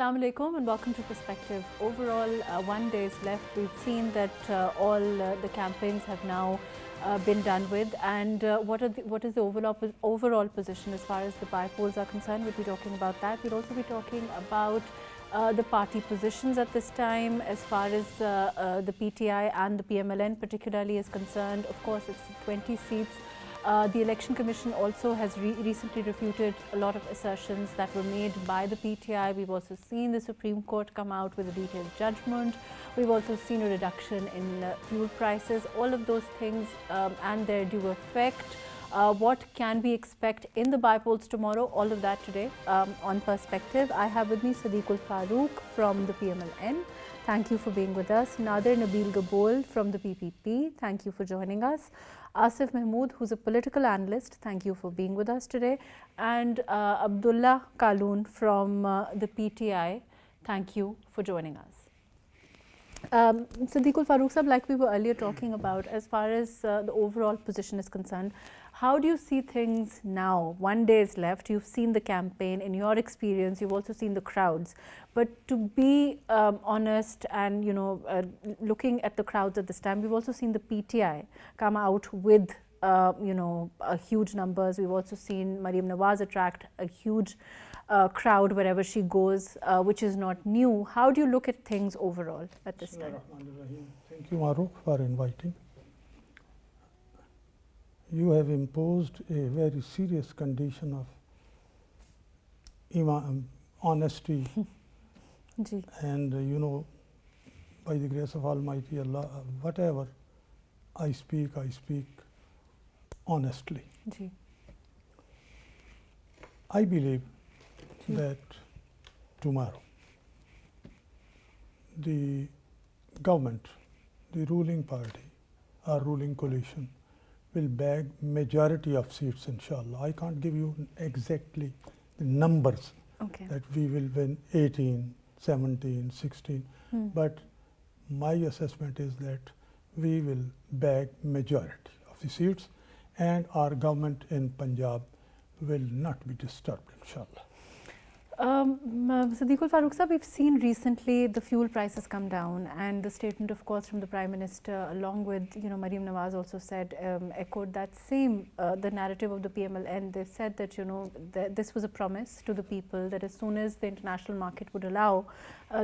Assalamu alaikum and welcome to Perspective. Overall, 1 day is left. We've seen that all the campaigns have now been done with, and what is the overall position as far as the by-polls are concerned? We'll be talking about that. We'll also be talking about the party positions at this time as far as the PTI and the PMLN particularly is concerned. Of course, it's 20 seats. The Election Commission also has recently refuted a lot of assertions that were made by the PTI. We've also seen the Supreme Court come out with a detailed judgment. We've also seen a reduction in fuel prices. All of those things and their due effect. What can we expect in the by-polls tomorrow? All of that today on Perspective. I have with me Sadiqul Farooq from the PMLN. Thank you for being with us. Nadir Nabil Gabol from the PPP. Thank you for joining us. Asif Mahmood, who's a political analyst, thank you for being with us today. And Abdullah Kaloon from the PTI, thank you for joining us. Sadiqul Farooq Sahab, like we were earlier talking about, as far as the overall position is concerned, how do you see things now? 1 day is left. You've seen the campaign. In your experience, you've also seen the crowds. But to be honest and, looking at the crowds at this time, we've also seen the PTI come out with, huge numbers. We've also seen Mariam Nawaz attract a huge crowd wherever she goes, which is not new. How do you look at things overall at this time? Thank you, Maruf, for inviting. You have imposed a very serious condition of honesty and by the grace of Almighty Allah, whatever I speak honestly. I believe that tomorrow the government, the ruling party or ruling coalition will bag majority of seats, inshallah. I can't give you exactly the numbers that we will win 18, 17, 16, but my assessment is that we will bag majority of the seats and our government in Punjab will not be disturbed, inshallah. Sadiqul Farooq Sahab, we've seen recently the fuel prices come down, and the statement, of course, from the Prime Minister, along with Mariam Nawaz also said, echoed that same the narrative of the PMLN. They said that this was a promise to the people that as soon as the international market would allow,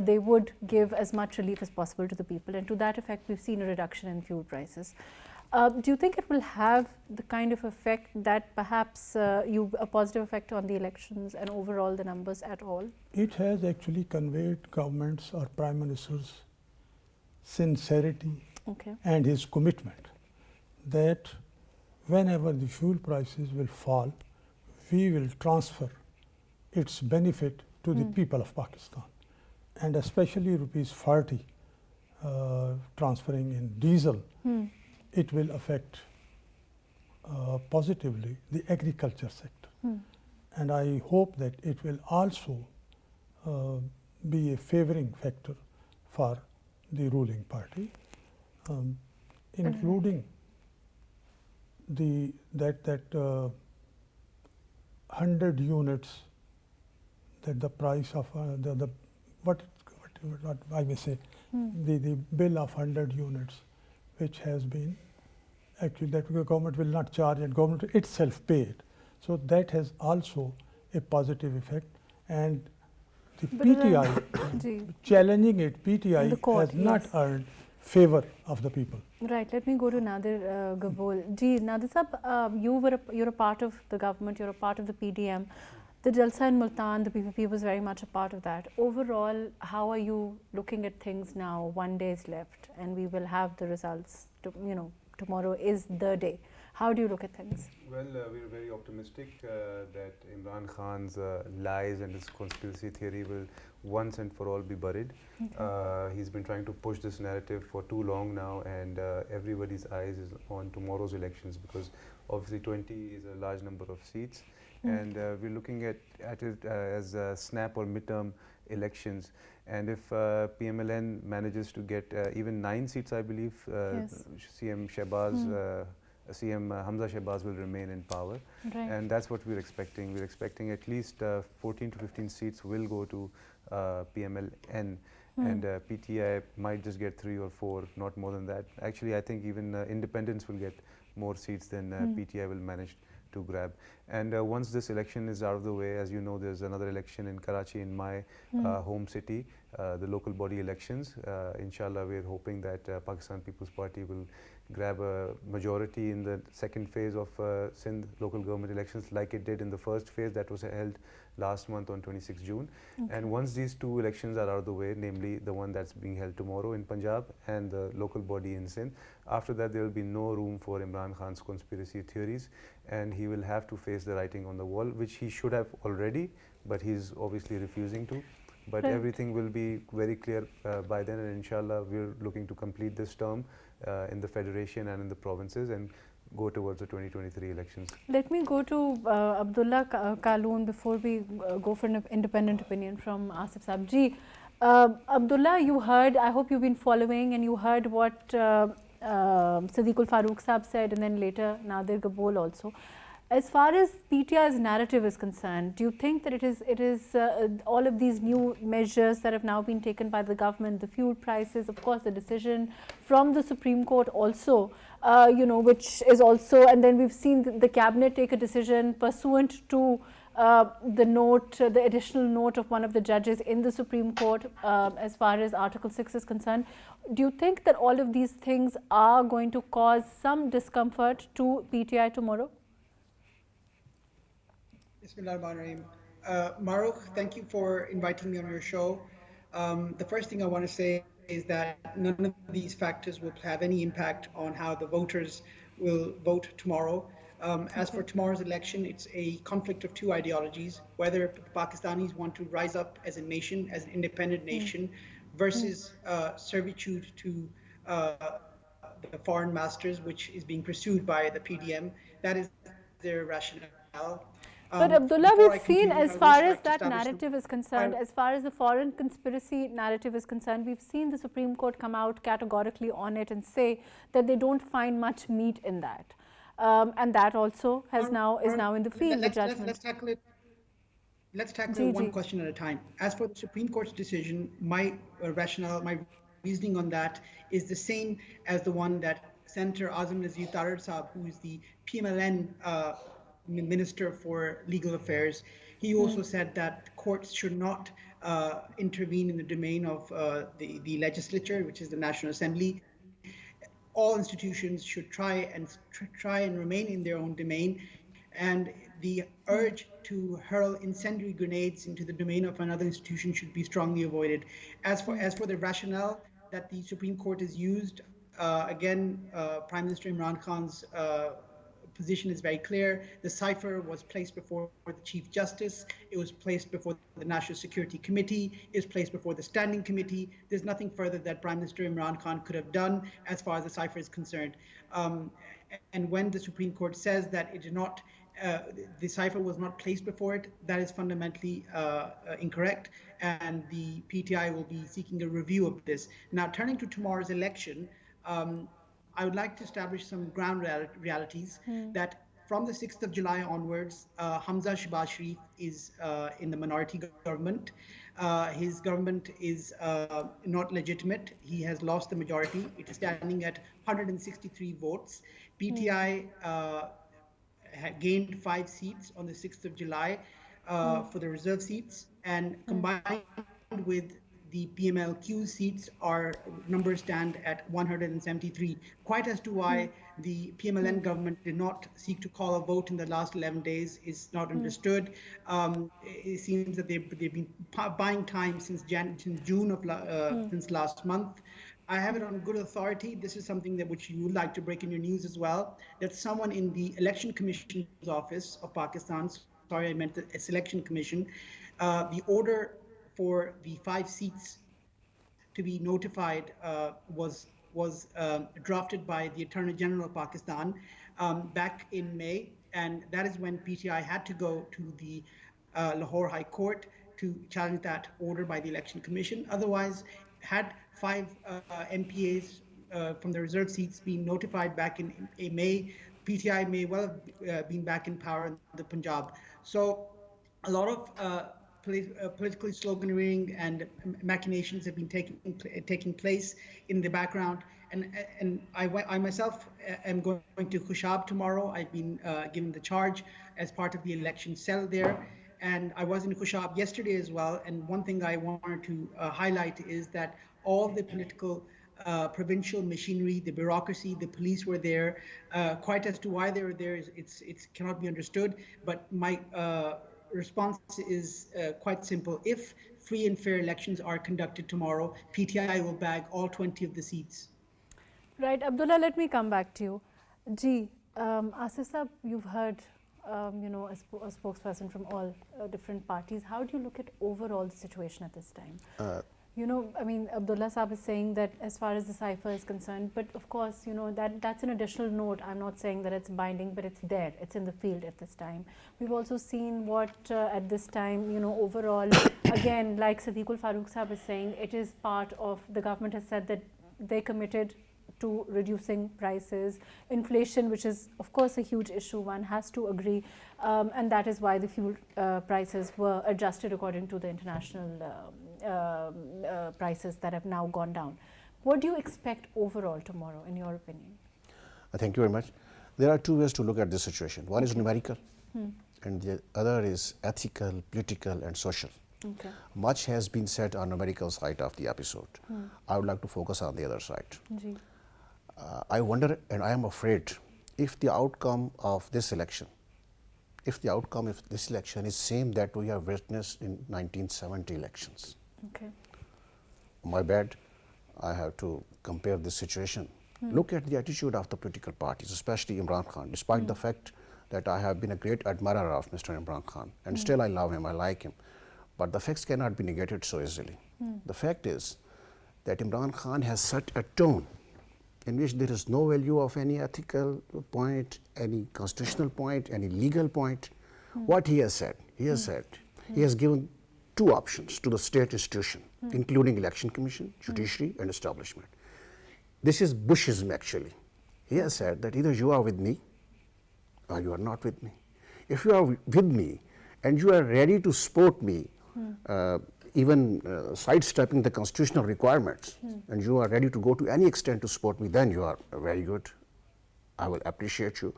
they would give as much relief as possible to the people, and to that effect, we've seen a reduction in fuel prices. Do you think it will have the kind of effect that perhaps a positive effect on the elections and overall the numbers at all? It has actually conveyed government's or Prime Minister's sincerity and his commitment that whenever the fuel prices will fall, we will transfer its benefit to the people of Pakistan, and especially rupees 40 transferring in diesel. It will affect positively the agriculture sector. And I hope that it will also be a favoring factor for the ruling party, including that 100 units, that the price of what I may say, the bill of 100 units, which has been actually that the government will not charge and government itself pay it. So that has also a positive effect, and the PTI challenging it, PTI has not earned favor of the people. Right. Let me go to Nadir Gabol. Nadir Sahab, you're a part of the government, you're a part of the PDM. The Jalsa in Multan, the PPP was very much a part of that. Overall, how are you looking at things now? 1 day is left and we will have the results. Tomorrow is the day. How do you look at things? Well, we're very optimistic that Imran Khan's lies and his conspiracy theory will once and for all be buried. He's been trying to push this narrative for too long now, and everybody's eyes is on tomorrow's elections, because obviously 20 is a large number of seats. And we're looking at it as snap or midterm elections. And if PMLN manages to get even 9 seats, I believe, CM Shehbaz CM Hamza Shehbaz will remain in power. Right. And that's what we're expecting. We're expecting at least 14 to 15 seats will go to PMLN. And PTI might just get 3 or 4, not more than that. Actually, I think even independents will get more seats than PTI will manage to grab. And once this election is out of the way, as you know, there's another election in Karachi, in my home city, the local body elections. Inshallah, we're hoping that Pakistan People's Party will grab a majority in the second phase of Sindh local government elections, like it did in the first phase that was held last month on 26 June. And once these two elections are out of the way, namely the one that's being held tomorrow in Punjab and the local body in Sindh, after that there will be no room for Imran Khan's conspiracy theories, and he will have to face the writing on the wall, which he should have already, but he's obviously refusing to. But everything will be very clear by then, and inshallah we're looking to complete this term in the federation and in the provinces and go towards the 2023 elections. Let me go to Abdullah Kaloon before we go for an independent opinion from Asif Sabji. Abdullah, you heard, I hope you've been following, and you heard what Siddiqul Farooq Saab said, and then later Nadir Gabol also. As far as PTI's narrative is concerned, do you think that it is all of these new measures that have now been taken by the government, the fuel prices, of course the decision from the Supreme Court also, which is also, and then we've seen the cabinet take a decision pursuant to the additional note of one of the judges in the Supreme Court as far as Article 6 is concerned. Do you think that all of these things are going to cause some discomfort to PTI tomorrow? Bismillahirrahmanirrahim. Maruk, thank you for inviting me on your show. The first thing I want to say is that none of these factors will have any impact on how the voters will vote tomorrow. As for tomorrow's election, it's a conflict of two ideologies, whether Pakistanis want to rise up as a nation, as an independent nation, versus servitude to the foreign masters, which is being pursued by the PDM. That is their rationale. But Abdullah, we've seen, as far as that narrative is concerned, as far as the foreign conspiracy narrative is concerned, we've seen the Supreme Court come out categorically on it and say that they don't find much meat in that. And that also is now in the field, the judgment. Let's tackle it one question at a time. As for the Supreme Court's decision, my rationale, my reasoning on that is the same as the one that Senator Azam Nazir Tarar Saab, who is the PMLN Minister for Legal Affairs, he also said that courts should not intervene in the domain of the legislature, which is the National Assembly. All institutions should try and remain in their own domain, and the urge to hurl incendiary grenades into the domain of another institution should be strongly avoided. As for the rationale that the Supreme Court has used, again, Prime Minister Imran Khan's position is very clear. The cipher was placed before the Chief Justice. It was placed before the National Security Committee. It was placed before the Standing Committee. There's nothing further that Prime Minister Imran Khan could have done as far as the cipher is concerned. And when the Supreme Court says that it did not, the cipher was not placed before it, that is fundamentally incorrect. And the PTI will be seeking a review of this. Now, turning to tomorrow's election, I would like to establish some ground realities that from the 6th of July onwards, Hamza Shehbaz Sharif is in the minority government. His government is not legitimate. He has lost the majority. It is standing at 163 votes. PTI gained 5 seats on the 6th of July for the reserve seats, and combined with the PMLQ seats, our numbers stand at 173. Quite as to why the PMLN government did not seek to call a vote in the last 11 days is not understood. It seems that they've been buying time since June of since last month. I have it on good authority. This is something that which you would like to break in your news as well, that someone in the Election Commission's office of Pakistan, sorry, I meant the Selection Commission, the order for the 5 seats to be notified was drafted by the Attorney General of Pakistan back in May, and that is when PTI had to go to the Lahore High Court to challenge that order by the Election Commission. Otherwise, had 5 MPAs from the reserve seats been notified back in May, PTI may well have been back in power in the Punjab. So a lot of politically sloganeering and machinations have been taking place in the background. And I myself am going to Khushab tomorrow. I've been given the charge as part of the election cell there. And I was in Khushab yesterday as well. And one thing I wanted to highlight is that all the political provincial machinery, the bureaucracy, the police were there. Quite as to why they were there, it cannot be understood. But my response is quite simple. If free and fair elections are conducted tomorrow, PTI will bag all 20 of the seats. Right, Abdullah, let me come back to you. Ji, Asif Saab, you've heard you know, a spokesperson from all different parties. How do you look at overall the situation at this time? You know, I mean, Abdullah Saab is saying that as far as the cipher is concerned, but of course, you know, that's an additional note. I'm not saying that it's binding, but it's there. It's in the field at this time. We've also seen what at this time, you know, overall, again, like Sadiqul Farooq Saab is saying, it is part of, the government has said that they committed to reducing prices, inflation, which is of course a huge issue, one has to agree, and that is why the fuel prices were adjusted according to the international prices that have now gone down. What do you expect overall tomorrow, in your opinion? Thank you very much. There are two ways to look at this situation. One is numerical, and the other is ethical, political, and social. Okay. Much has been said on numerical side of the episode. I would like to focus on the other side. I wonder, and I am afraid, if the outcome of this election, is same that we have witnessed in 1970 elections. Okay. My bad, I have to compare this situation. Look at the attitude of the political parties, especially Imran Khan, despite the fact that I have been a great admirer of Mr. Imran Khan, and still I love him, I like him. But the facts cannot be negated so easily. The fact is that Imran Khan has set a tone in which there is no value of any ethical point, any constitutional point, any legal point. What he has said, he has given two options to the state institution, including election commission, judiciary, and establishment. This is Bushism actually. He has said that either you are with me or you are not with me. If you are with me and you are ready to support me, even sidestepping the constitutional requirements, and you are ready to go to any extent to support me, then you are very good. I will appreciate you.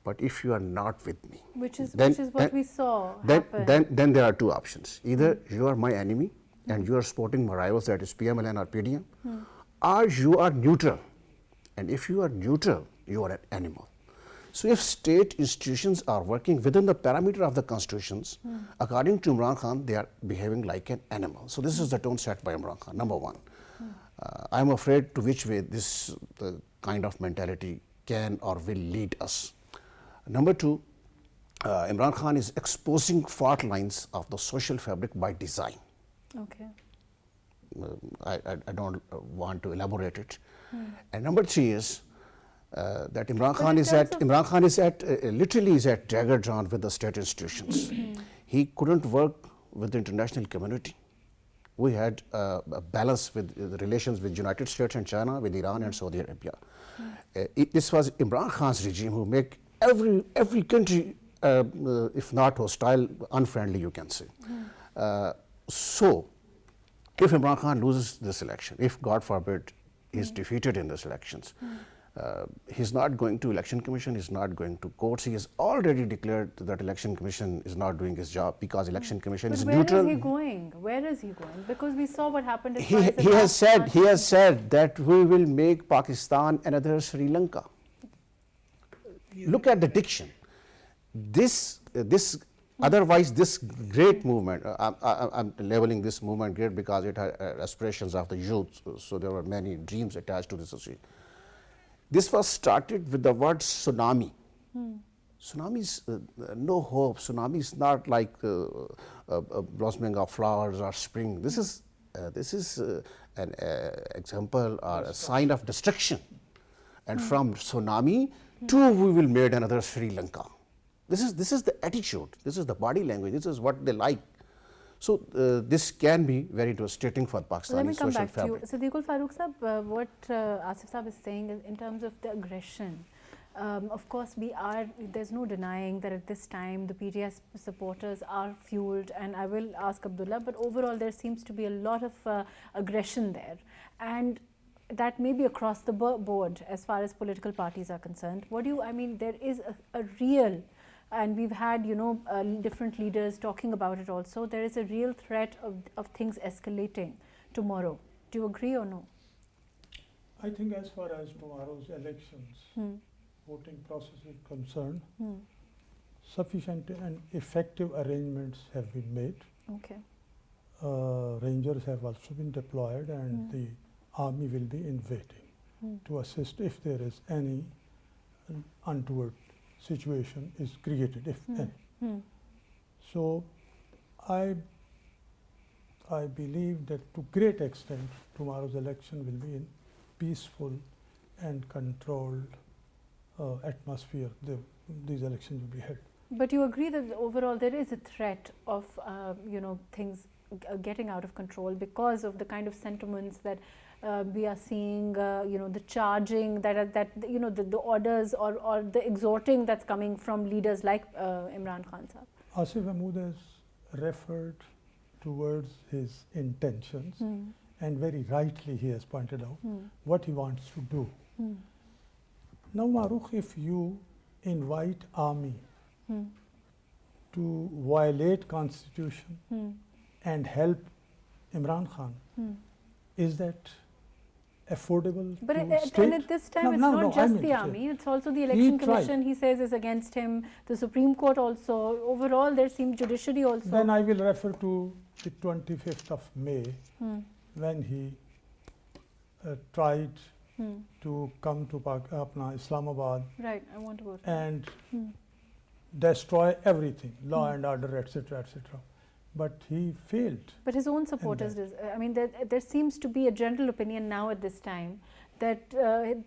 But if you are not with me, which is what we saw happen. Then there are two options. Either you are my enemy and you are supporting my rivals, that is PMLN or PDM, or you are neutral. And if you are neutral, you are an animal. So if state institutions are working within the parameter of the constitutions, according to Imran Khan, they are behaving like an animal. So this is the tone set by Imran Khan, number one. I am afraid to which way this kind of mentality can or will lead us. Number two, Imran Khan is exposing fault lines of the social fabric by design. Okay. I don't want to elaborate it. And number three is that Imran Khan is at literally is at dagger drawn with the state institutions. He couldn't work with the international community. We had a balance with the relations with United States and China, with Iran and Saudi Arabia. This was Imran Khan's regime who make every country, if not hostile, unfriendly, you can say. So, if Imran Khan loses this election, if God forbid he is defeated in these elections, he's not going to election commission, he's not going to courts. He has already declared that election commission is not doing his job because election commission is neutral. Where is he going? Where is he going? Because we saw what happened. He has said that we will make Pakistan another Sri Lanka. Look at the diction. Otherwise, this great movement, I'm labeling this movement great because it had aspirations of the youth, so there were many dreams attached to this association. This was started with the word tsunami. Tsunami is no hope. Tsunami is not like blossoming of flowers or spring. This is an example or a sign of destruction. And from tsunami to we will make another Sri Lanka. This is the attitude. This is the body language. This is what they like. So this can be very devastating for Pakistani social fabric. Let me come back to you. Sadiqul Farooq Sahab, what Asif Sahab is saying is in terms of the aggression Of course, there's no denying that at this time the PTI supporters are fueled, and I will ask Abdullah, but overall there seems to be a lot of aggression there, and that may be across the board as far as political parties are concerned. There is a real, and we've had, different leaders talking about it also, there is a real threat of things escalating tomorrow. Do you agree or no? I think as far as tomorrow's elections, voting process is concerned, sufficient and effective arrangements have been made. Okay. Rangers have also been deployed, and the army will be in waiting to assist if there is any untoward situation is created, if any. So I believe that to great extent tomorrow's election will be in peaceful and controlled atmosphere. These elections will be held. But you agree that overall there is a threat of things getting out of control because of the kind of sentiments that we are seeing, the charging the orders or the exhorting that's coming from leaders like Imran Khan Sahab. Asif Mahmood has referred towards his intentions, and very rightly he has pointed out what he wants to do. Now, Marukh, if you invite army to violate constitution and help Imran Khan, is that affordable but to state? at this time it's not just the army, it's also the election commission, he says, is against him, the Supreme Court also, overall there seems judiciary also. Then I will refer to the 25th of May when he tried to come to Islamabad, right, I want to go to and destroy everything, law and order, etc., etc. But he failed. But his own supporters, there seems to be a general opinion now at this time that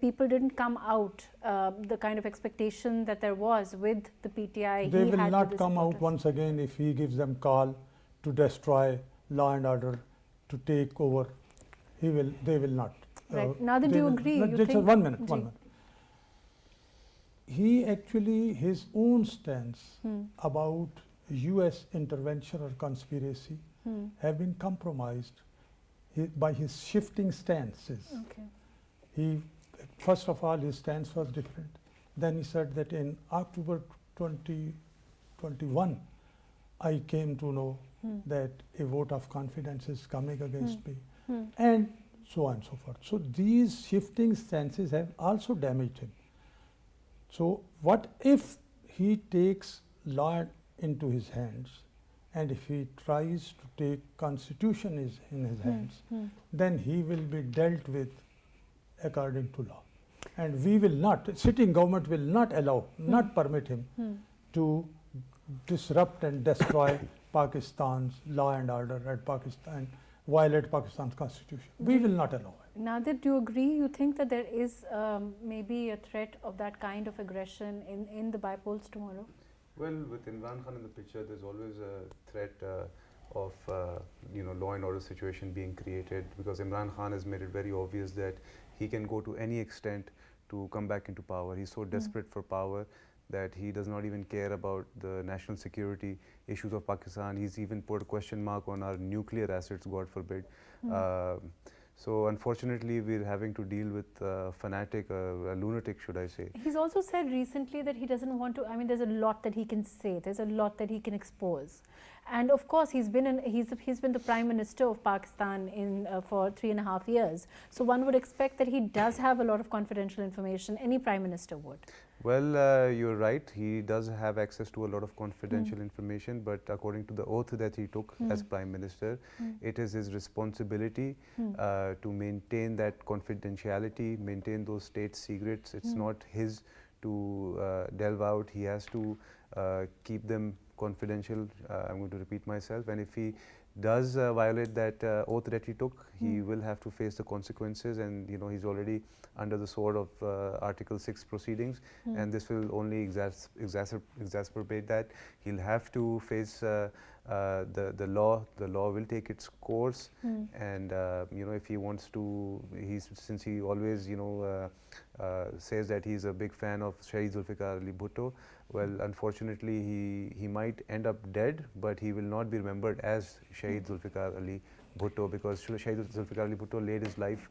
people didn't come out the kind of expectation that there was with the PTI. They will not come out once again if he gives them call to destroy law and order, to take over. They will not. Right. Now that you agree, you just think... one minute. He actually, his own stance about US intervention or conspiracy have been compromised by his shifting stances. Okay. First of all, his stance was different. Then he said that in October 2021, I came to know that a vote of confidence is coming against me, and so on and so forth. So these shifting stances have also damaged him. So what if he takes law into his hands, and if he tries to take constitution in his hands, then he will be dealt with according to law. And we will not, sitting government will not allow, not permit him to disrupt and destroy Pakistan's law and order at Pakistan, violate Pakistan's constitution. We will not allow it. Now that you agree, you think that there is maybe a threat of that kind of aggression in the by-polls tomorrow? Well, with Imran Khan in the picture, there's always a threat of law and order situation being created, because Imran Khan has made it very obvious that he can go to any extent to come back into power. He's so desperate for power that he does not even care about the national security issues of Pakistan. He's even put a question mark on our nuclear assets, God forbid. So unfortunately, we're having to deal with a fanatic, a lunatic, should I say. He's also said recently that he doesn't want to, there's a lot that he can say, there's a lot that he can expose. And of course, he's been the Prime Minister of Pakistan for 3.5 years. So one would expect that he does have a lot of confidential information. Any Prime Minister would. Well, you're right. He does have access to a lot of confidential information, but according to the oath that he took as Prime Minister, it is his responsibility to maintain that confidentiality, maintain those state secrets. It's not his to delve out. He has to keep them confidential. I'm going to repeat myself. And if he does violate that oath that he took, he will have to face the consequences, and he's already under the sword of Article 6 proceedings, and this will only exacerbate that. He'll have to face the law. The law will take its course, and if he wants to, since he always says that he's a big fan of Shahid Zulfikar Ali Bhutto. Well, unfortunately, he might end up dead, but he will not be remembered as Shahid Zulfikar Ali Bhutto, because Shahid Zulfikar Ali Bhutto laid his life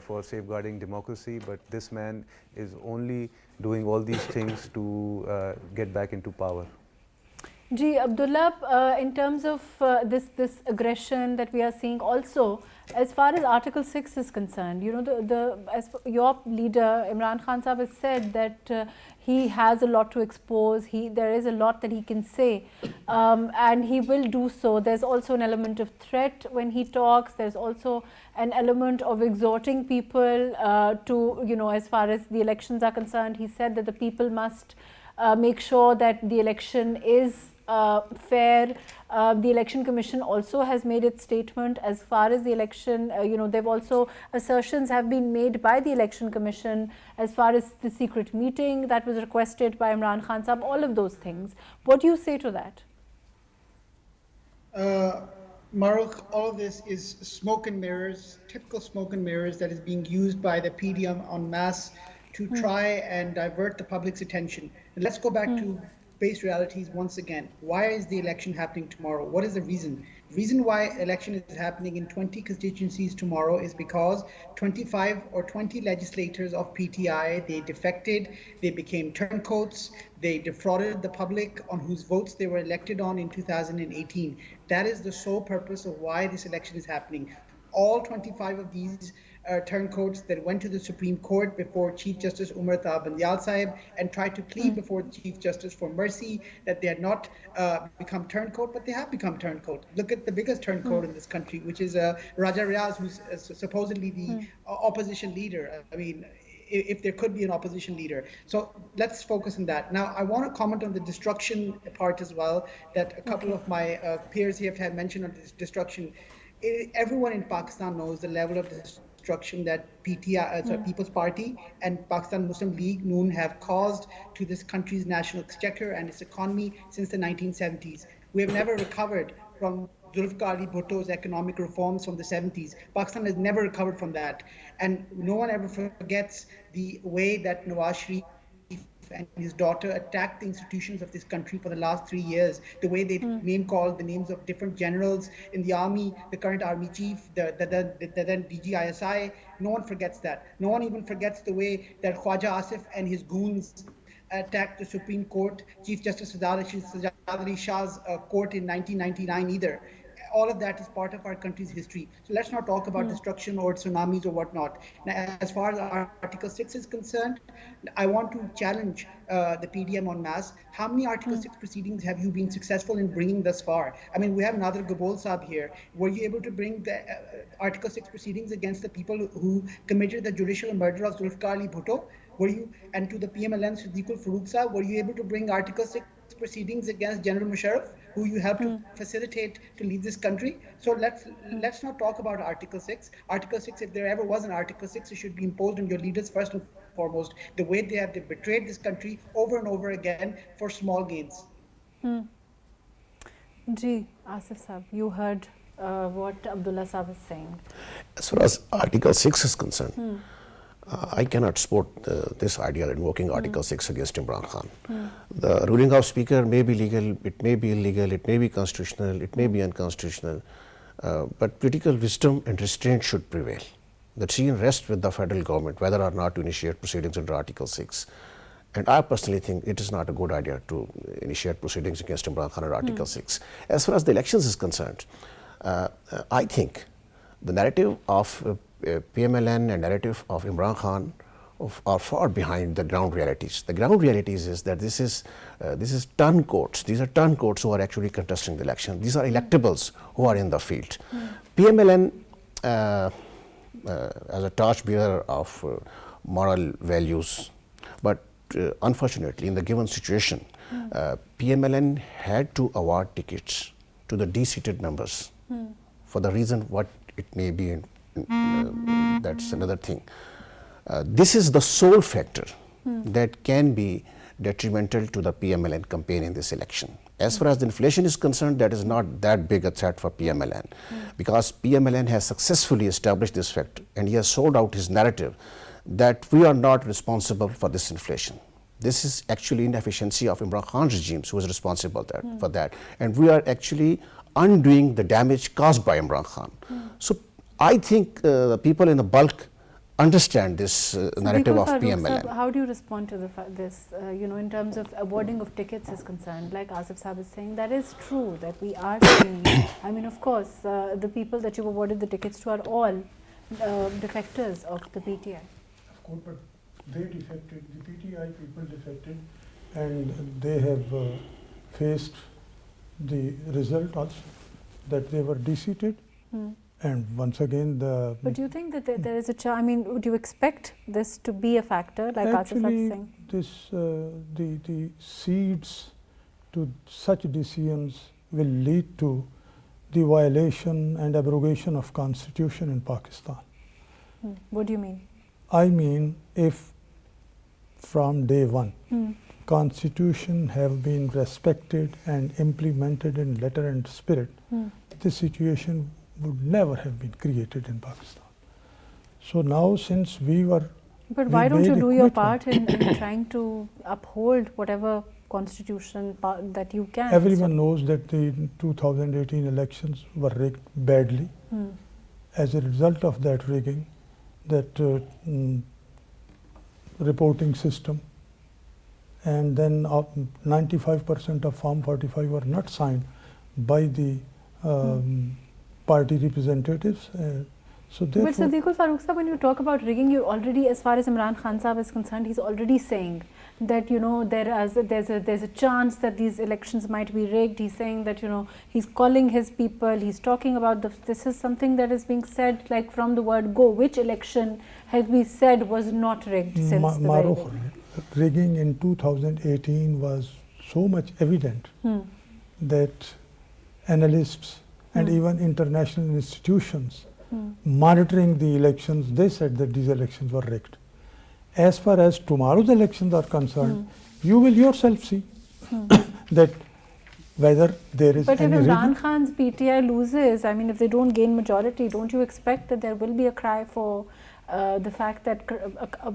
for safeguarding democracy, but this man is only doing all these things to get back into power. Ji, Abdullah, in terms of this aggression that we are seeing, also as far as Article 6 is concerned, your leader Imran Khan Sahab has said that he has a lot to expose. There is a lot that he can say, and he will do so. There's also an element of threat when he talks. There's also an element of exhorting people to, as far as the elections are concerned. He said that the people must make sure that the election is fair. The Election Commission also has made its statement as far as the election. They've also, assertions have been made by the Election Commission as far as the secret meeting that was requested by Imran Khan Sahab, all of those things. What do you say to that? Maruk, all of this is smoke and mirrors, typical smoke and mirrors that is being used by the PDM en masse to try and divert the public's attention. And let's go back to base realities once again. Why is the election happening tomorrow? What is the reason? The reason why election is happening in 20 constituencies tomorrow is because 25 or 20 legislators of PTI, they defected, they became turncoats, they defrauded the public on whose votes they were elected on in 2018. That is the sole purpose of why this election is happening. All 25 of these turncoats that went to the Supreme Court before Chief Justice Umar Taha Bandial Sahib and tried to plead before the Chief Justice for mercy that they had not become turncoat, but they have become turncoat. Look at the biggest turncoat in this country, which is Raja Riaz, who's supposedly the opposition leader. I mean, if there could be an opposition leader. So let's focus on that. Now, I want to comment on the destruction part as well, that a couple of my peers here have mentioned on this destruction. Everyone in Pakistan knows the level of destruction that PTI, People's Party and Pakistan Muslim League (Noon) have caused to this country's national exchequer and its economy since the 1970s. We have never recovered from Zulfikar Ali Bhutto's economic reforms from the 70s. Pakistan has never recovered from that. And no one ever forgets the way that Nawaz Sharif and his daughter attacked the institutions of this country for the last 3 years, the way they name-called the names of different generals in the army, the current army chief, the then DGISI. No one forgets that. No one even forgets the way that Khwaja Asif and his goons attacked the Supreme Court, Chief Justice Sajjad Ali Shah's court in 1999 either. All of that is part of our country's history. So let's not talk about destruction or tsunamis or whatnot. Now, as far as Article 6 is concerned, I want to challenge the PDM en masse. How many Article 6 proceedings have you been successful in bringing thus far? I mean, we have Nader Gabol Saab here. Were you able to bring the Article 6 proceedings against the people who committed the judicial murder of Zulfikar Ali Bhutto? Were you, and to the PMLN Siddiqul Farooq Saab, were you able to bring Article 6 proceedings against General Musharraf, who you helped to facilitate to lead this country? So let's not talk about Article 6. Article 6, if there ever was an Article 6, it should be imposed on your leaders first and foremost, the way they have betrayed this country over and over again for small gains. Ji, Asif Saab, you heard what Abdullah Saab is saying. As far as Article 6 is concerned, I cannot support this idea of invoking Article 6 against Imran Khan. The ruling of Speaker may be legal, it may be illegal, it may be constitutional, it may be unconstitutional, but political wisdom and restraint should prevail. The scene rests with the federal government whether or not to initiate proceedings under Article 6. And I personally think it is not a good idea to initiate proceedings against Imran Khan under Article 6. As far as the elections is concerned, I think the narrative of PMLN and narrative of Imran Khan are far behind the ground realities. The ground realities is that this is turncoats. These are turncoats who are actually contesting the election. These are electables who are in the field. PMLN, as a torchbearer of moral values, but unfortunately, in the given situation, PMLN had to award tickets to the de-seated members for the reason what it may be, that's another thing. This is the sole factor that can be detrimental to the PMLN campaign in this election. As far as the inflation is concerned, that is not that big a threat for PMLN, because PMLN has successfully established this factor, and he has sold out his narrative that we are not responsible for this inflation. This is actually inefficiency of Imran Khan's regimes who was responsible for that, and we are actually undoing the damage caused by Imran Khan. So I think people in the bulk understand this narrative of PMLN. How do you respond to this, in terms of awarding of tickets is concerned? Like Asif Saab is saying, that is true, that we are seeing, I mean, of course, the people that you've awarded the tickets to are all defectors of the PTI. Of course, but they defected, the PTI people defected, and they have faced the result also, that they were deseated. And once again, But do you think that there is a chance? I mean, would you expect this to be a factor, like Asif Saab is saying? The seeds to such decisions will lead to the violation and abrogation of Constitution in Pakistan. What do you mean? I mean, if from day one, Constitution have been respected and implemented in letter and spirit, this situation would never have been created in Pakistan. So now, since we were... But why don't you do your part in trying to uphold whatever constitution that you can? Everyone knows that the 2018 elections were rigged badly. As a result of that rigging, that reporting system, and then 95% of Form 45 were not signed by the party representatives. So but Siddiqul Farooq Sahab, when you talk about rigging, you're already, as far as Imran Khan Sahab is concerned, he's already saying that there's a chance that these elections might be rigged. He's saying that he's calling his people, he's talking about this is something that is being said like from the word go. Which election has we said was not rigged since the very beginning? Rigging in 2018 was so much evident that analysts and even international institutions monitoring the elections, they said that these elections were rigged. As far as tomorrow's elections are concerned, you will yourself see that whether there is but any if Imran rigging. Khan's PTI loses, I mean, if they don't gain majority, don't you expect that there will be a cry for the fact that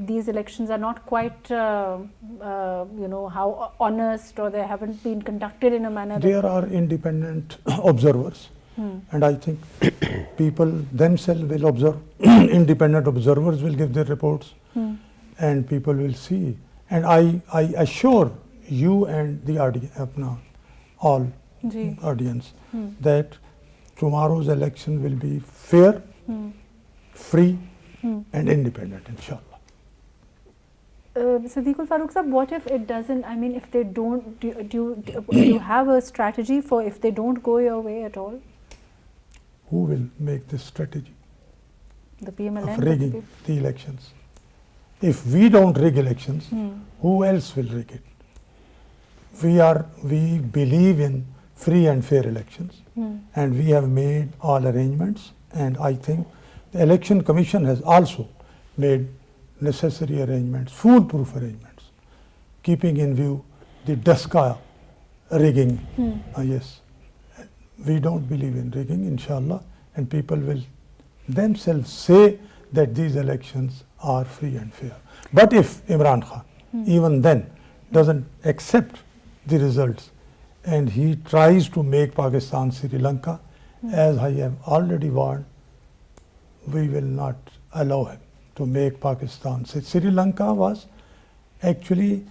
these elections are not quite, how honest, or they haven't been conducted in a manner? There are independent observers, and I think people themselves will observe. Independent observers will give their reports, and people will see. And I assure you and the all audience that tomorrow's election will be fair, free, and independent, inshallah. Siddiqul Farooq Sahab, what if it doesn't? I mean, if they don't, do you have a strategy for if they don't go your way at all? Who will make this strategy The PMLN? of rigging the elections? If we don't rig elections, who else will rig it? We believe in free and fair elections, and we have made all arrangements, and I think the Election Commission has also made necessary arrangements, foolproof arrangements, keeping in view the DESCA rigging. Yes, we don't believe in rigging, inshallah, and people will themselves say that these elections are free and fair. But if Imran Khan, even then, doesn't accept the results, and he tries to make Pakistan Sri Lanka, as I have already warned, we will not allow him to make Pakistan. Sri Lanka was actually,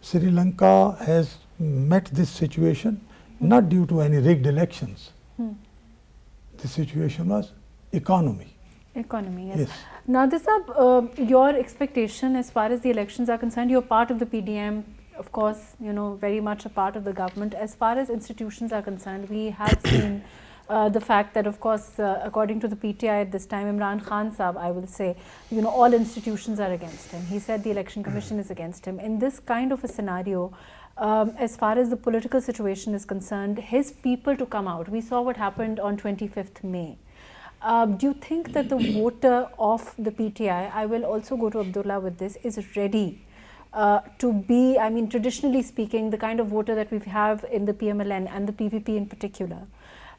Sri Lanka has met this situation not due to any rigged elections. The situation was economy. Economy, yes. Yes. Nadir Sahab, your expectation as far as the elections are concerned, you're part of the PDM, of course, very much a part of the government. As far as institutions are concerned, we have seen the fact that, of course, according to the PTI at this time, Imran Khan Sahab, I will say, all institutions are against him. He said the Election Commission is against him. In this kind of a scenario, as far as the political situation is concerned, his people to come out. We saw what happened on 25th May. Do you think that the voter of the PTI, I will also go to Abdullah with this, is ready to be, I mean, traditionally speaking, the kind of voter that we have in the PMLN and the PPP in particular,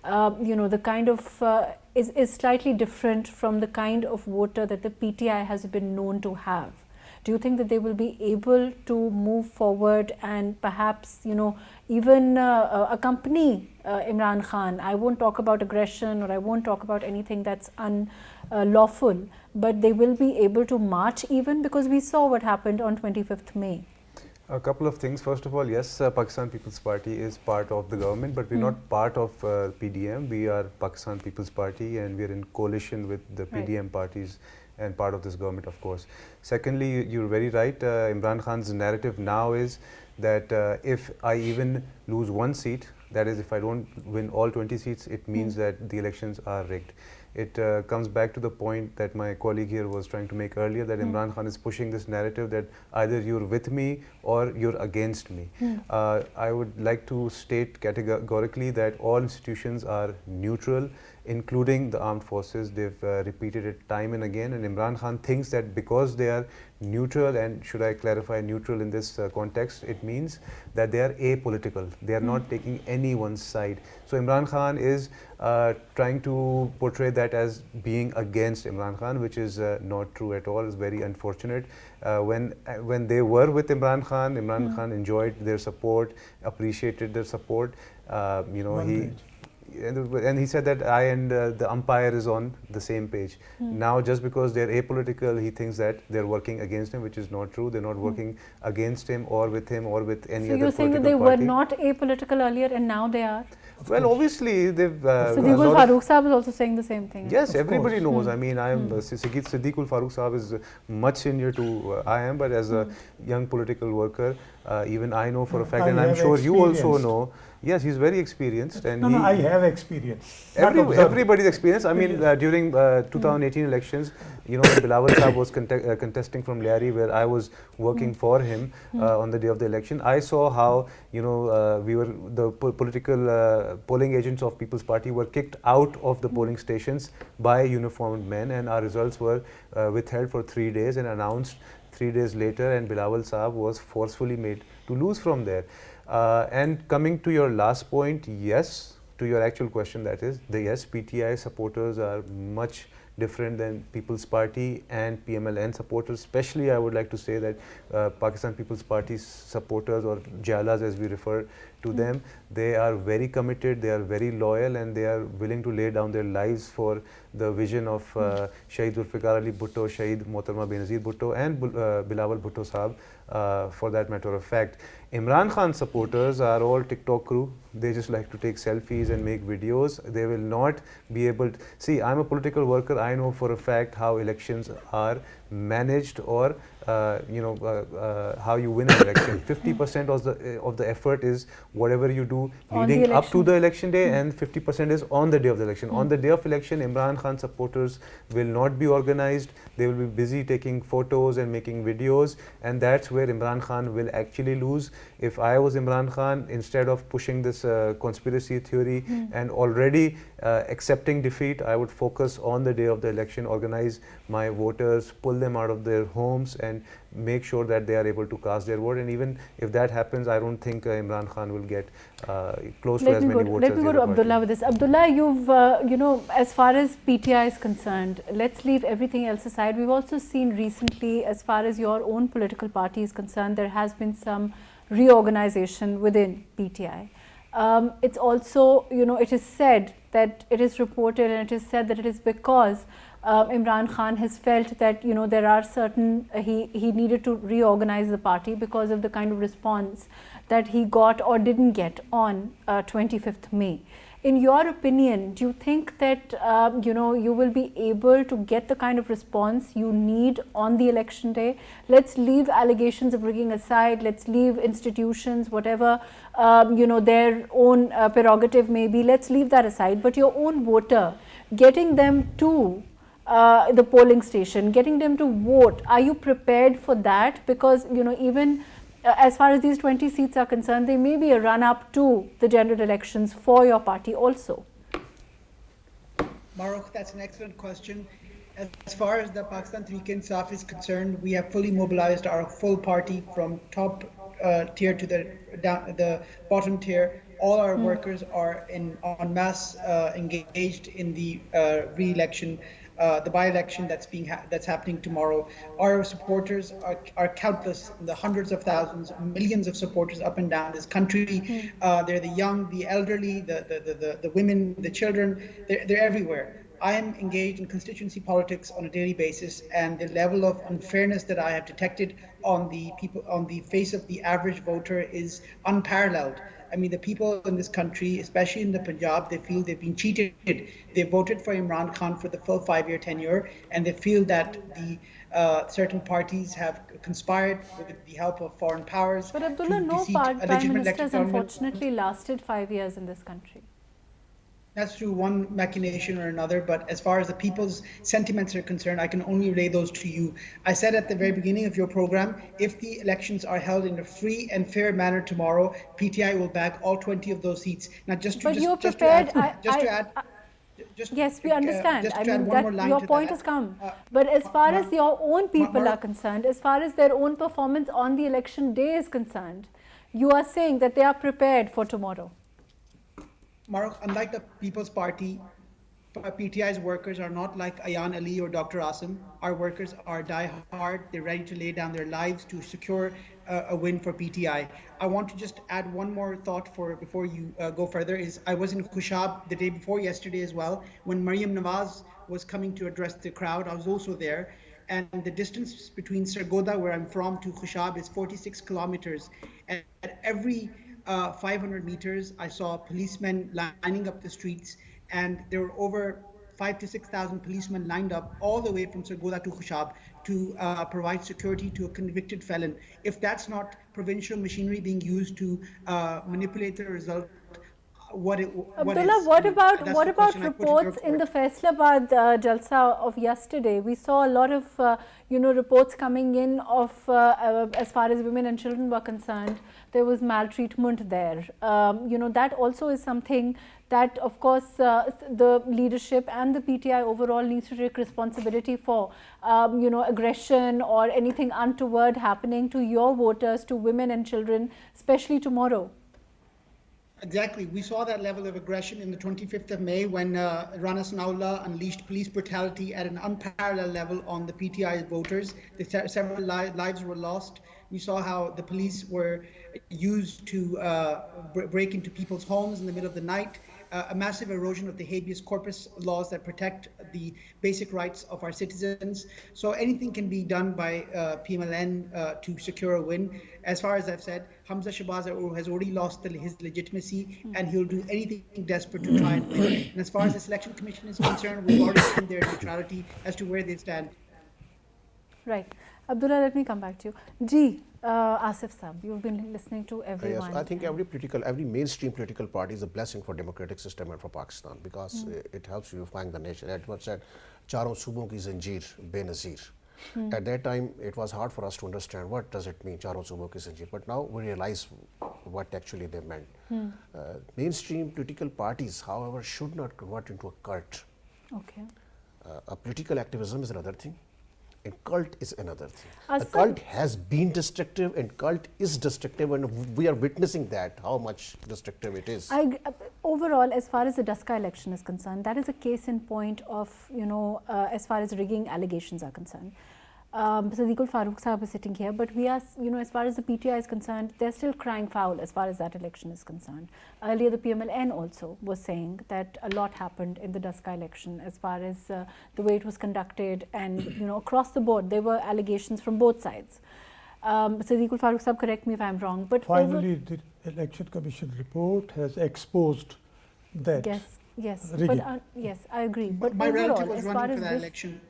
the kind of is slightly different from the kind of voter that the PTI has been known to have. Do you think that they will be able to move forward and perhaps, even accompany Imran Khan? I won't talk about aggression, or I won't talk about anything that's unlawful, but they will be able to march even, because we saw what happened on 25th May. A couple of things. First of all, yes, Pakistan People's Party is part of the government, but we're not part of PDM. We are Pakistan People's Party, and we're in coalition with the PDM parties and part of this government, of course. Secondly, you're very right. Imran Khan's narrative now is that if I even lose one seat, that is, if I don't win all 20 seats, it means that the elections are rigged. It comes back to the point that my colleague here was trying to make earlier, that Imran Khan is pushing this narrative that either you're with me or you're against me. I would like to state categorically that all institutions are neutral, including the armed forces. They've repeated it time and again, and Imran Khan thinks that because they are neutral, and should I clarify neutral in this context, it means that they are apolitical. They are not taking anyone's side. So Imran Khan is trying to portray that as being against Imran Khan, which is not true at all. It's very unfortunate. When they were with Imran Khan Khan enjoyed their support, appreciated their support. And he said that I and the umpire is on the same page. Now, just because they're apolitical, he thinks that they're working against him, which is not true. They're not working against him or with any other political party. So you're saying that they were not apolitical earlier and now they are? Well, obviously, they've... Siddiqul Farooq Sahab is also saying the same thing. Yes, everybody knows. I mean, I am Siddiqul Farooq Sahab is much senior to I am, but as a young political worker, even I know for a fact, and I'm sure you also know. Yes, he's very experienced, and I have experience. Everybody's experience. I mean, during 2018 elections, Bilawal Sahab was contesting from Lyari, where I was working for him on the day of the election. I saw how we were the political polling agents of People's Party were kicked out of the polling stations by uniformed men, and our results were withheld for 3 days and announced 3 days later, and Bilawal Sahab was forcefully made to lose from there. And coming to your last point, yes, to your actual question, that is, yes, PTI supporters are much different than People's Party and PMLN supporters. Especially, I would like to say that Pakistan People's Party supporters, or Jalas as we refer to them, they are very committed, they are very loyal, and they are willing to lay down their lives for the vision of Shahid Zulfikar Ali Bhutto, Shahid Mohtarma Benazir Bhutto, and Bilawal Bhutto Sahab, for that matter of fact. Imran Khan supporters are all TikTok crew. They just like to take selfies and make videos. They will not be able to... See, I'm a political worker. I know for a fact how elections are managed, or how you win an election. 50% of the effort is whatever you do leading up to the election day, and 50% is on the day of the election. On the day of election, Imran Khan supporters will not be organized. They will be busy taking photos and making videos, and that's where Imran Khan will actually lose. If I was Imran Khan, instead of pushing this conspiracy theory and already accepting defeat, I would focus on the day of the election, organize my voters, pull them out of their homes, and make sure that they are able to cast their vote. And even if that happens, I don't think Imran Khan will get close to as many votes. Let me go to Abdullah with this. Abdullah, you've, as far as PTI is concerned, let's leave everything else aside. We've also seen recently, as far as your own political party is concerned, there has been some reorganization within PTI. It's also, it is said that it is reported, and it is said that it is because Imran Khan has felt that there are certain he needed to reorganize the party because of the kind of response that he got or didn't get on 25th May. In your opinion, do you think that you will be able to get the kind of response you need on the election day? Let's leave allegations of rigging aside. Let's leave institutions, whatever their own prerogative may be. Let's leave that aside. But your own voter, getting them to the polling station, getting them to vote, are you prepared for that? Because even as far as these 20 seats are concerned, there may be a run-up to the general elections for your party also. Maruk, that's an excellent question. As far as the Pakistan Tehreek-e-Insaf is concerned, we have fully mobilized our full party from top tier to the bottom tier. All our workers are en masse engaged in the re-election, the by-election that's happening tomorrow. Our supporters are countless, the hundreds of thousands, millions of supporters up and down this country. They're the young, the elderly, the women, the children. They're everywhere. I am engaged in constituency politics on a daily basis, and the level of unfairness that I have detected on the face of the average voter is unparalleled. I mean, the people in this country, especially in the Punjab, they feel they've been cheated. They voted for Imran Khan for the full 5-year tenure, and they feel that the certain parties have conspired with the help of foreign powers. But Abdullah, no prime minister has unfortunately lasted 5 years in this country. That's through one machination or another, but as far as the people's sentiments are concerned, I can only relay those to you. I said at the very beginning of your program, if the elections are held in a free and fair manner tomorrow, PTI will back all 20 of those seats. Now, Yes, we understand. I mean, that your point has come. But as far as your own people are concerned, as far as their own performance on the election day is concerned, you are saying that they are prepared for tomorrow. Maruk, unlike the People's Party, PTI's workers are not like Ayan Ali or Dr. Asim. Our workers are die-hard. They're ready to lay down their lives to secure a win for PTI. I want to just add one more thought before you go further. I was in Khushab the day before yesterday as well. When Maryam Nawaz was coming to address the crowd, I was also there. And the distance between Sargodha, where I'm from, to Khushab is 46 kilometers. And at every 500 meters, I saw policemen lining up the streets, and there were over 5,000 to 6,000 policemen lined up all the way from Sargodha to Khushab to provide security to a convicted felon. If that's not provincial machinery being used to manipulate the result, Abdullah, what about reports in the Faisalabad Jalsa of yesterday? We saw a lot of reports coming in of as far as women and children were concerned, there was maltreatment there. That also is something that, of course, the leadership and the PTI overall needs to take responsibility for. Aggression or anything untoward happening to your voters, to women and children, especially tomorrow. Exactly. We saw that level of aggression in the 25th of May when Rana Sanaullah unleashed police brutality at an unparalleled level on the PTI voters. Several lives were lost. We saw how the police were used to break into people's homes in the middle of the night. A massive erosion of the habeas corpus laws that protect the basic rights of our citizens. So anything can be done by PMLN to secure a win. As far as I've said, Hamza Shahbaz has already lost his legitimacy, and he'll do anything desperate to try and win. And as far as the Selection Commission is concerned, we've already seen their neutrality as to where they stand. Right. Abdullah, let me come back to you. Asif Saab, you've been listening to everyone. Yes, I think every mainstream political party is a blessing for democratic system and for Pakistan, because it helps unifying the nation. As was said, Charon Subon ki Zanjeer Benazir. At that time, it was hard for us to understand what does it mean, Charon Subon ki Zanjeer. But now we realize what actually they meant. Mainstream political parties, however, should not convert into a cult. Okay. A political activism is another thing. And cult is another thing. A cult has been destructive, and cult is destructive, and we are witnessing that, how much destructive it is. Overall, as far as the Daska election is concerned, that is a case in point of, as far as rigging allegations are concerned. Sadiqul Farooq Sahab is sitting here, but we are, as far as the PTI is concerned, they're still crying foul as far as that election is concerned. Earlier, the PMLN also was saying that a lot happened in the Daska election as far as the way it was conducted, and, across the board, there were allegations from both sides. Sadiqul Farooq Sahab, correct me if I'm wrong, but finally, the Election Commission report has exposed that. Yes, rigging. but yes, I agree. But my overall, relative was as far running as for that election.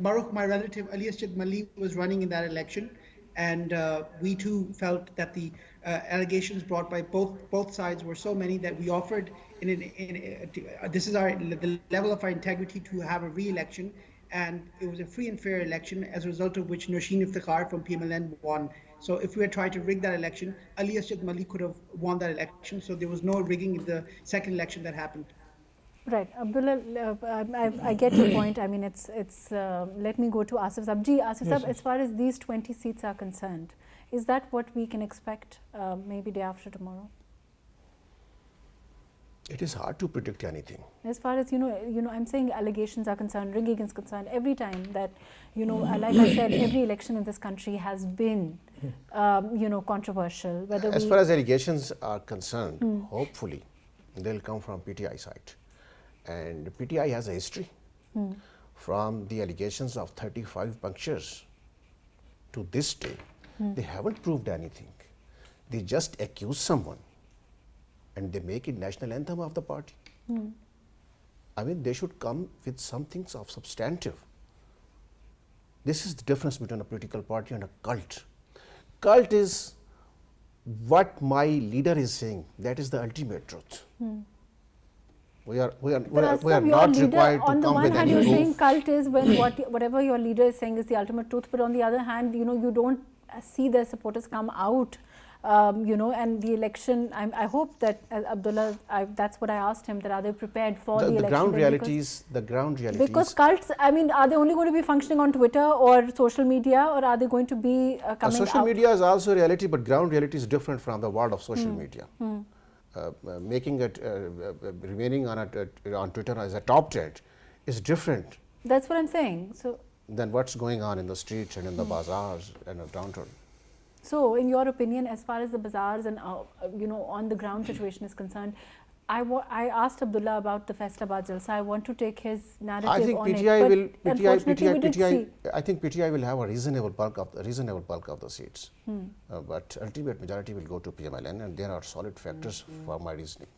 Maruk, my relative Ali Asjad Mali was running in that election, and we too felt that the allegations brought by both sides were so many that we offered this is the level of our integrity to have a re-election, and it was a free and fair election, as a result of which Nosheen Iftikhar from PMLN won. So if we had tried to rig that election, Ali Asjad Mali could have won that election, so there was no rigging in the second election that happened. Right, Abdullah, I get your point. I mean, let me go to Asif Sab. Ji, Asif Sab, as far as these 20 seats are concerned, is that what we can expect maybe day after tomorrow? It is hard to predict anything. As far as, I'm saying allegations are concerned, rigging is concerned, every time that, like I said, every election in this country has been, controversial. As far as allegations are concerned, hopefully they'll come from PTI side. And PTI has a history from the allegations of 35 punctures to this day. They haven't proved anything. They just accuse someone and they make it national anthem of the party. I mean, they should come with some things of substantive. This is the difference between a political party and a cult. Cult is what my leader is saying. That is the ultimate truth. We are not required to come with any proof. On the one hand, you're saying cult is when whatever your leader is saying is the ultimate truth, but on the other hand, you don't see their supporters come out, and the election, I hope that, Abdullah, that's what I asked him, that are they prepared for the election? The ground realities. Because cults, I mean, are they only going to be functioning on Twitter or social media, or are they going to be coming out? Social media is also a reality, but ground reality is different from the world of social media. Making it, remaining on Twitter as a top trend is different. That's what I'm saying. So than what's going on in the streets and in the bazaars and the downtown. So, in your opinion, as far as the bazaars and on the ground situation is concerned, I asked Abdullah about the Faisal Jalsa. I want to take his narrative I think on PTI it. I think PTI will have a reasonable bulk of the seats, but ultimate majority will go to PMLN, and there are solid factors for my reasoning.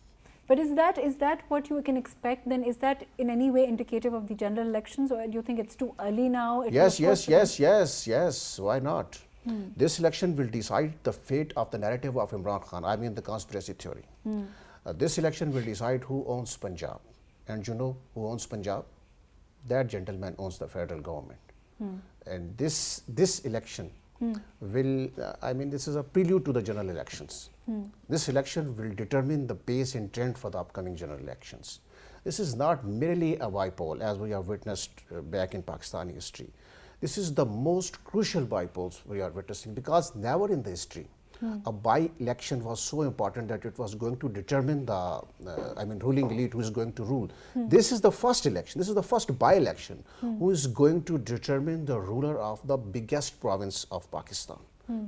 But is that what you can expect then? Is that in any way indicative of the general elections, or do you think it's too early now? Yes. Why not? This election will decide the fate of the narrative of Imran Khan. I mean the conspiracy theory. This election will decide who owns Punjab. And you know who owns Punjab? That gentleman owns the federal government. And this election will, this is a prelude to the general elections. This election will determine the pace and trend for the upcoming general elections. This is not merely a bipole as we have witnessed back in Pakistani history. This is the most crucial bipoles we are witnessing, because never in the history a by-election was so important that it was going to determine the ruling elite who is going to rule. This is the first election, this is the first by-election who is going to determine the ruler of the biggest province of Pakistan.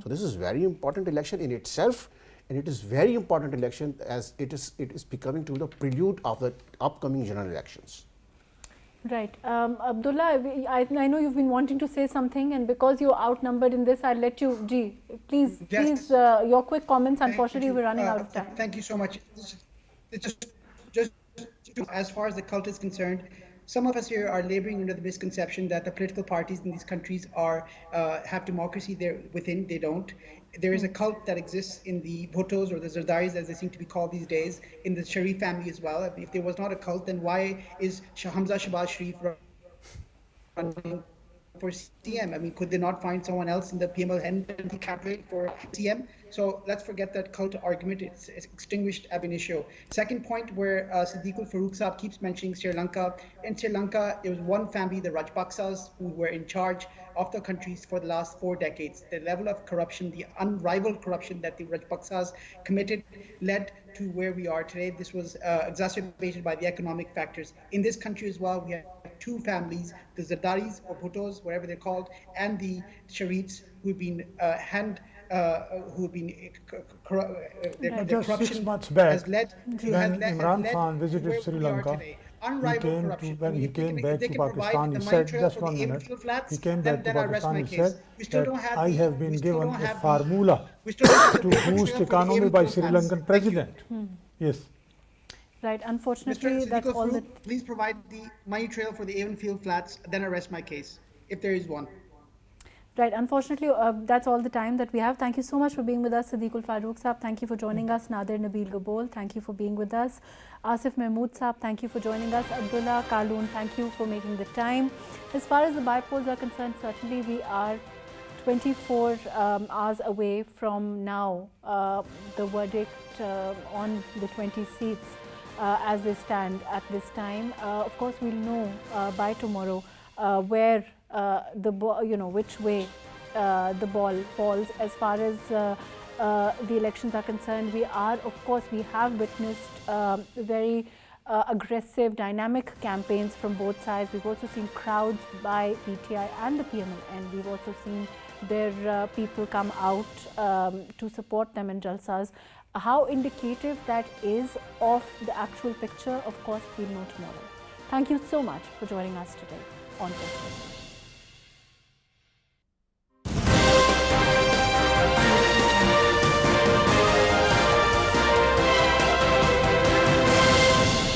So this is very important election in itself, and it is very important election as it is becoming to the prelude of the upcoming general elections. Right. Abdullah, I know you've been wanting to say something, and because you're outnumbered in this, I'll let you, please, your quick comments. Unfortunately, we're running out of time. Thank you so much. Just as far as the cult is concerned, some of us here are laboring under the misconception that the political parties in these countries have democracy within. They don't. There is a cult that exists in the Bhuttos or the Zardaris, as they seem to be called these days, in the Sharif family as well. If there was not a cult, then why is Hamza Shahbaz Sharif running for CM? I mean, could they not find someone else in the PMLN campaign for CM? So let's forget that cult argument. It's extinguished ab initio. Second point, where Siddiqul Farooq Saab keeps mentioning Sri Lanka. In Sri Lanka, there was one family, the Rajpaksas, who were in charge of the countries for the last 4 decades. The level of corruption, the unrivaled corruption that the Rajpaksas committed led to where we are today. This was exacerbated by the economic factors. In this country as well, we have 2 families, the Zardaris or Bhuttos, whatever they're called, and the Sharifs, who've been just 6 months back, has led to when Imran Khan visited Sri Lanka, when he came back to Pakistan, he said, just 1 minute, he came back to Pakistan, he said that I have been given a formula to boost economy by Sri Lankan president. Yes. Right, unfortunately, that's all that... Please provide the money trail for the Avonfield flats, then I rest my case, if there is one. Right, unfortunately, that's all the time that we have. Thank you so much for being with us, Siddiqul Farooq Saab. Thank you for joining us. Nadir Nabil Gabol, thank you for being with us. Asif Mahmood Saab, thank you for joining us. Abdullah Kaloon, thank you for making the time. As far as the bypolls are concerned, certainly we are 24 hours away from now, the verdict on the 20 seats. as they stand at this time. Of course, we'll know by tomorrow where which way the ball falls as far as the elections are concerned. We have witnessed very aggressive, dynamic campaigns from both sides. We've also seen crowds by PTI and the PMLN. We've also seen their people come out to support them in Jalsas. How indicative that is of the actual picture, of course, we'll know tomorrow. Thank you so much for joining us today on President.